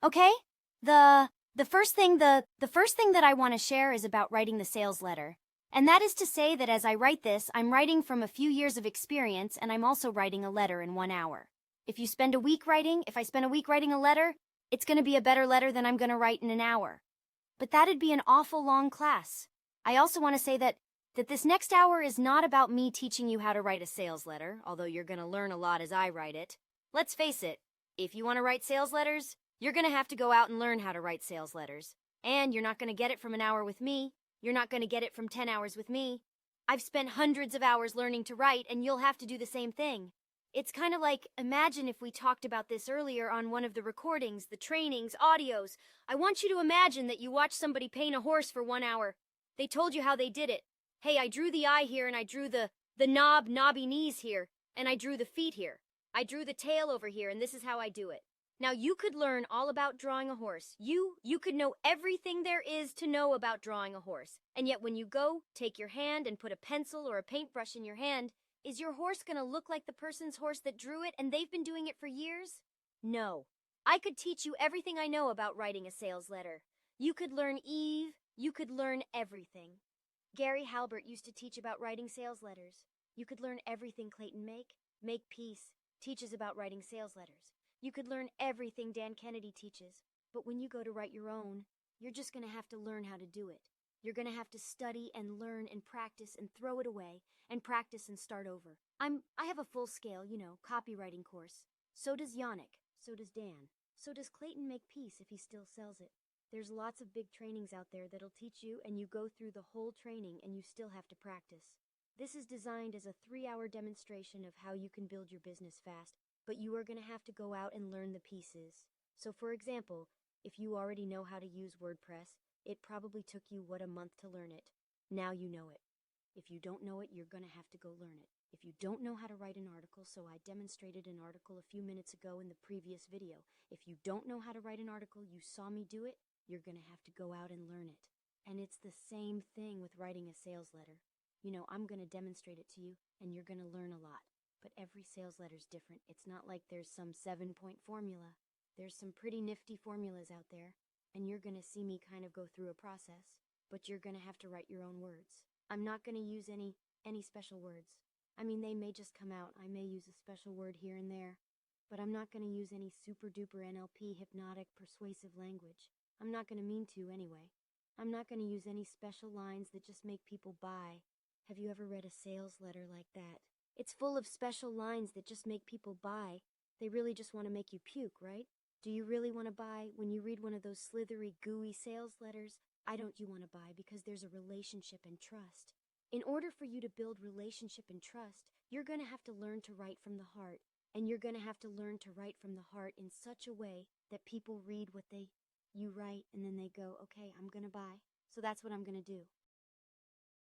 Okay? The first thing that I want to share is about writing the sales letter. And that is to say that as I write this, I'm writing from a few years of experience, and I'm also writing a letter in 1 hour. If I spend a week writing a letter, it's going to be a better letter than I'm going to write in an hour. But that'd be an awful long class. I also want to say that this next hour is not about me teaching you how to write a sales letter, although you're going to learn a lot as I write it. Let's face it, if you want to write sales letters, you're going to have to go out and learn how to write sales letters. And you're not going to get it from an hour with me. You're not going to get it from 10 hours with me. I've spent hundreds of hours learning to write, and you'll have to do the same thing. It's kind of like, imagine if we talked about this earlier on one of the recordings, the trainings, audios. I want you to imagine that you watch somebody paint a horse for 1 hour. They told you how they did it. Hey, I drew the eye here, and I drew the knobby knees here, and I drew the feet here. I drew the tail over here, and this is how I do it. Now, you could learn all about drawing a horse. You could know everything there is to know about drawing a horse. And yet when you go, take your hand and put a pencil or a paintbrush in your hand, is your horse going to look like the person's horse that drew it and they've been doing it for years? No. I could teach you everything I know about writing a sales letter. You could learn Eve. You could learn everything. Gary Halbert used to teach about writing sales letters. You could learn everything Clayton Makepeace teaches about writing sales letters. You could learn everything Dan Kennedy teaches, but when you go to write your own, you're just going to have to learn how to do it. You're going to have to study and learn and practice and throw it away and practice and start over. I have a full-scale, copywriting course. So does Yannick. So does Dan. So does Clayton Makepeace if he still sells it. There's lots of big trainings out there that'll teach you, and you go through the whole training and you still have to practice. This is designed as a 3-hour demonstration of how you can build your business fast, but you are going to have to go out and learn the pieces. So for example, if you already know how to use WordPress, it probably took you, a month to learn it. Now you know it. If you don't know it, you're going to have to go learn it. If you don't know how to write an article, so I demonstrated an article a few minutes ago in the previous video. If you don't know how to write an article, you saw me do it, you're going to have to go out and learn it. And it's the same thing with writing a sales letter. I'm going to demonstrate it to you, and you're going to learn a lot. But every sales letter's different. It's not like there's some 7-point formula. There's some pretty nifty formulas out there, and you're going to see me kind of go through a process, but you're going to have to write your own words. I'm not going to use any special words. I mean, they may just come out. I may use a special word here and there, but I'm not going to use any super-duper NLP hypnotic persuasive language. I'm not going to mean to anyway. I'm not going to use any special lines that just make people buy. Have you ever read a sales letter like that? It's full of special lines that just make people buy. They really just want to make you puke, right? Do you really want to buy when you read one of those slithery, gooey sales letters? I don't you want to buy because there's a relationship and trust. In order for you to build relationship and trust, you're going to have to learn to write from the heart. And you're going to have to learn to write from the heart in such a way that people read what you write and then they go, okay, I'm going to buy. So that's what I'm going to do.